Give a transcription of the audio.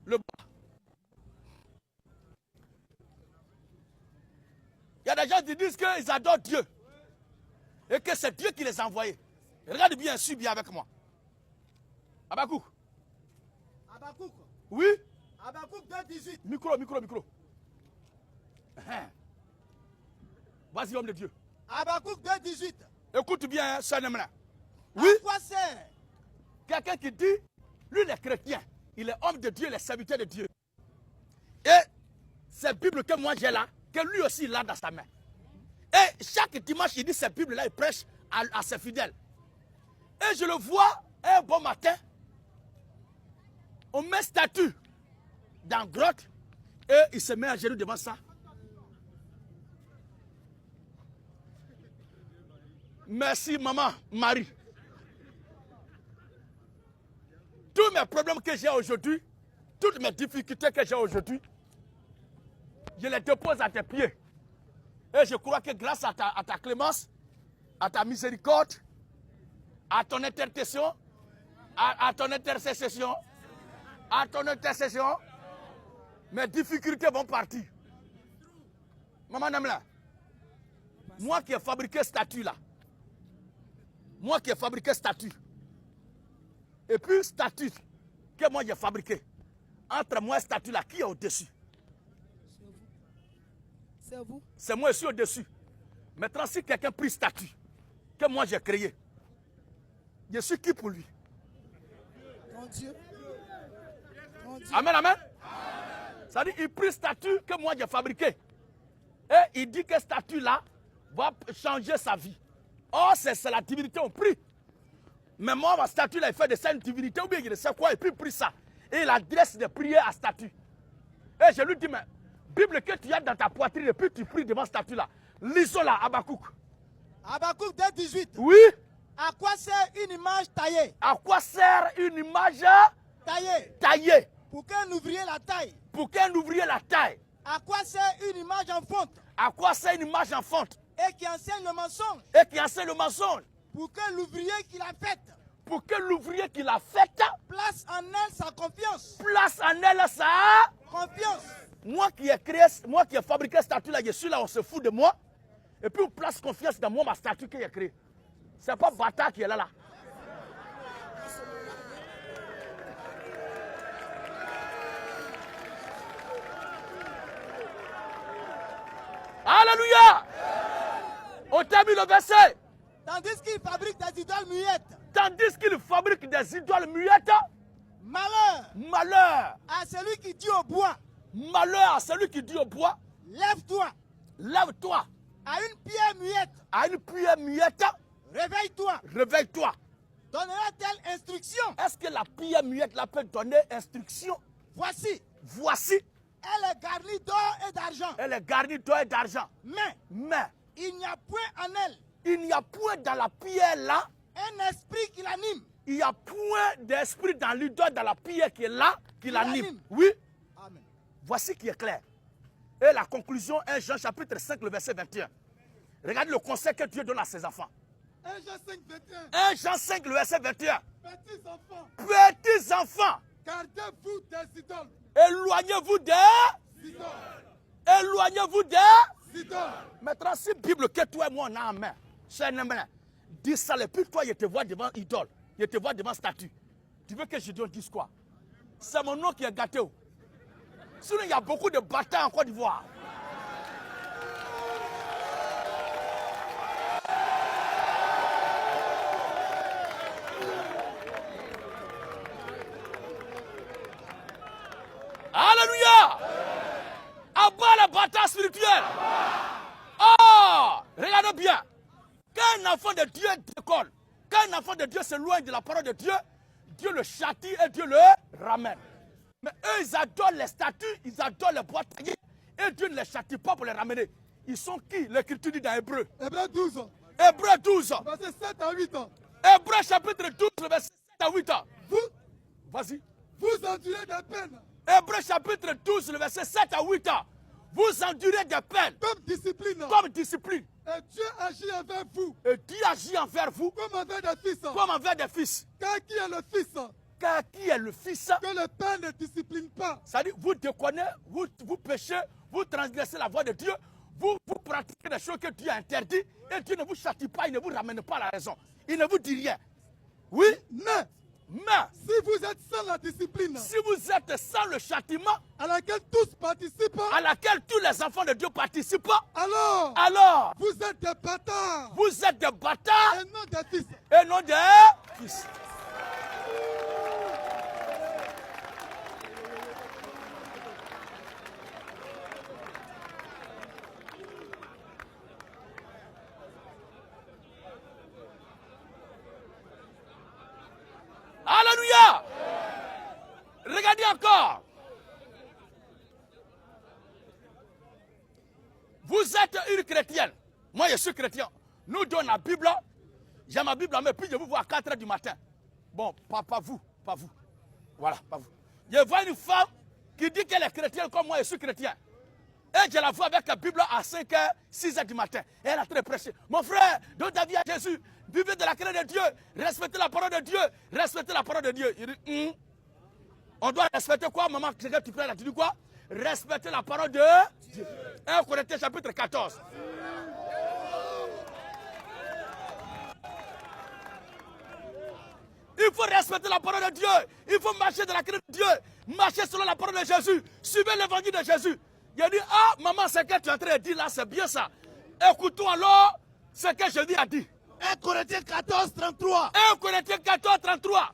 le bois. Il y a des gens qui disent qu'ils adorent Dieu. Et que c'est Dieu qui les a envoyés. Regarde bien, suis bien avec moi. Habakkuk. Habakkuk. Oui. Habakkuk 2,18. Micro. Vas-y, homme de Dieu. Habakkuk 2,18. Écoute bien, ça Nemna. Oui. À quoi sert? Quelqu'un qui dit, lui, il est chrétien. Il est homme de Dieu, il est serviteur de Dieu. Et cette Bible que moi j'ai là, que lui aussi il a dans sa main. Et chaque dimanche, il dit cette Bible-là, il prêche à ses fidèles. Et je le vois un bon matin, on met statue dans la grotte et il se met à genoux devant ça. Merci maman, Marie. Tous mes problèmes que j'ai aujourd'hui, toutes mes difficultés que j'ai aujourd'hui, je les dépose à tes pieds. Et je crois que grâce à ta clémence, à ta miséricorde, à ton intercession, à ton intercession, mes difficultés vont partir. Maman Namla, moi qui ai fabriqué cette statue là, et puis statue que moi j'ai fabriqué, entre moi et statue là, qui est au-dessus? C'est vous. C'est moi, je suis au-dessus. Maintenant, si quelqu'un prie statue que moi j'ai créé, je suis qui pour lui? Mon Dieu. Amen, amen. Ça dit, il prie statue que moi j'ai fabriqué. Et il dit que cette statue-là va changer sa vie. Oh, c'est la divinité, on prie. Mais moi, ma statue, là, il fait de ça une divinité, ou bien il ne sait quoi, et puis il prie ça. Et il adresse des prières à statue. Et je lui dis, mais, Bible que tu as dans ta poitrine, et puis tu pries devant cette statue-là. Lisons-la, Habakkuk. Habakkuk 2,18. Oui. À quoi sert une image taillée? À quoi sert une image taillée? Pour qu'un ouvrier la taille. Pour qu'un ouvrier la taille. À quoi sert une image en fonte? À quoi sert une image en fonte? Et qui enseigne le mensonge. Et qui enseigne le mensonge. Pour que l'ouvrier qui l'a faite. Pour que l'ouvrier qui l'a faite. Place en elle sa confiance. Place en elle sa confiance. Moi qui ai créé, moi qui ai fabriqué cette statue-là, je suis là, on se fout de moi. Et puis on place confiance dans moi, ma statue que j'ai créée. C'est pas bâtard qui est là. Alléluia! On termine le verset. Tandis qu'il fabrique des idoles muettes. Tandis qu'il fabrique des idoles muettes. Malheur. Malheur. À celui qui dit au bois. Malheur à celui qui dit au bois. Lève-toi. Lève-toi. À une pierre muette. À une pierre muette. Réveille-toi. Réveille-toi. Donnera-t-elle instruction? Est-ce que la pierre muette la peut donner instruction? Voici. Voici. Elle est garnie d'or et d'argent. Elle est garnie d'or et d'argent. Mais il n'y a point en elle. Il n'y a point dans la pierre là. Un esprit qui l'anime. Il n'y a point d'esprit dans l'idole, dans la pierre qui est là, qui l'anime. Oui. Amen. Voici qui est clair. Et la conclusion, 1 Jean chapitre 5, le verset 21. Regardez le conseil que Dieu donne à ses enfants. 1 Jean 5, 21. 1 Jean 5, le verset 21. Petits enfants. Petits enfants. Gardez-vous des idoles. Éloignez-vous des idoles. Éloignez-vous des idoles. Maintenant, si Bible que toi et moi on a en main, c'est une main. Dis ça, et puis toi, je te vois devant idole. Je te vois devant statue. Tu veux que je te dise quoi? C'est mon nom qui est gâté. Sinon, il y a beaucoup de batailles en Côte d'Ivoire. Alléluia! Abat la bataille spirituelle. Oh! Regardez bien. Quand un enfant de Dieu décolle, quand un enfant de Dieu s'éloigne de la parole de Dieu, Dieu le châtie et Dieu le ramène. Mais eux, ils adorent les statues, ils adorent les bois taillés. Et Dieu ne les châtie pas pour les ramener. Ils sont qui? L'écriture dit dans Hébreu. Hébreu 12. Hébreu 12. Verset 7 à 8 ans. Hébreu chapitre 12, verset 7 à 8 ans. Vas-y. Vous endurez des peines. Hébreu chapitre 12, le verset 7 à 8 ans. Vous endurez des peines. Comme discipline. Comme discipline. Et Dieu agit envers vous. Et Dieu agit envers vous. Comme envers des fils. Comme envers des fils. Car qui est le fils Car qui est le Fils? Que le Père ne discipline pas. C'est-à-dire, vous déconnez, vous péchez, vous transgressez la voie de Dieu, vous pratiquez des choses que Dieu a interdites, et Dieu ne vous châtie pas, il ne vous ramène pas à la raison. Il ne vous dit rien. Oui, mais si vous êtes sans la discipline, si vous êtes sans le châtiment, à laquelle tous participent, à laquelle tous les enfants de Dieu participent, alors vous êtes des bâtards. Vous êtes des bâtards Et non des fils. et non des fils. Alléluia. Regardez encore. Vous êtes une chrétienne. Moi, je suis chrétien. Nous donnons la Bible. J'ai ma Bible, mais puis je vous vois à 4 h du matin. Bon, pas vous. Voilà, pas vous. Je vois une femme qui dit qu'elle est chrétienne comme moi, je suis chrétien. Et je la vois avec la Bible à 5 h, 6 h du matin. Et elle a très prêché. Mon frère, donne ta vie à Jésus. Vivez de la crainte de Dieu. Respectez la parole de Dieu. Respectez la parole de Dieu. Il dit, on doit respecter quoi, maman? C'est que tu prends là, tu dis quoi? Respecter la parole de Dieu. 1 Corinthiens chapitre 14. Il faut respecter la parole de Dieu. Il faut marcher de la crainte de Dieu. Marcher selon la parole de Jésus. Suivez l'évangile de Jésus. Il a dit, ah, maman, ce que tu es en train de dire là, c'est bien ça. Écoutons alors ce que Jésus a dit. 1 Corinthiens 14, 33. 1 Corinthiens 14, 33.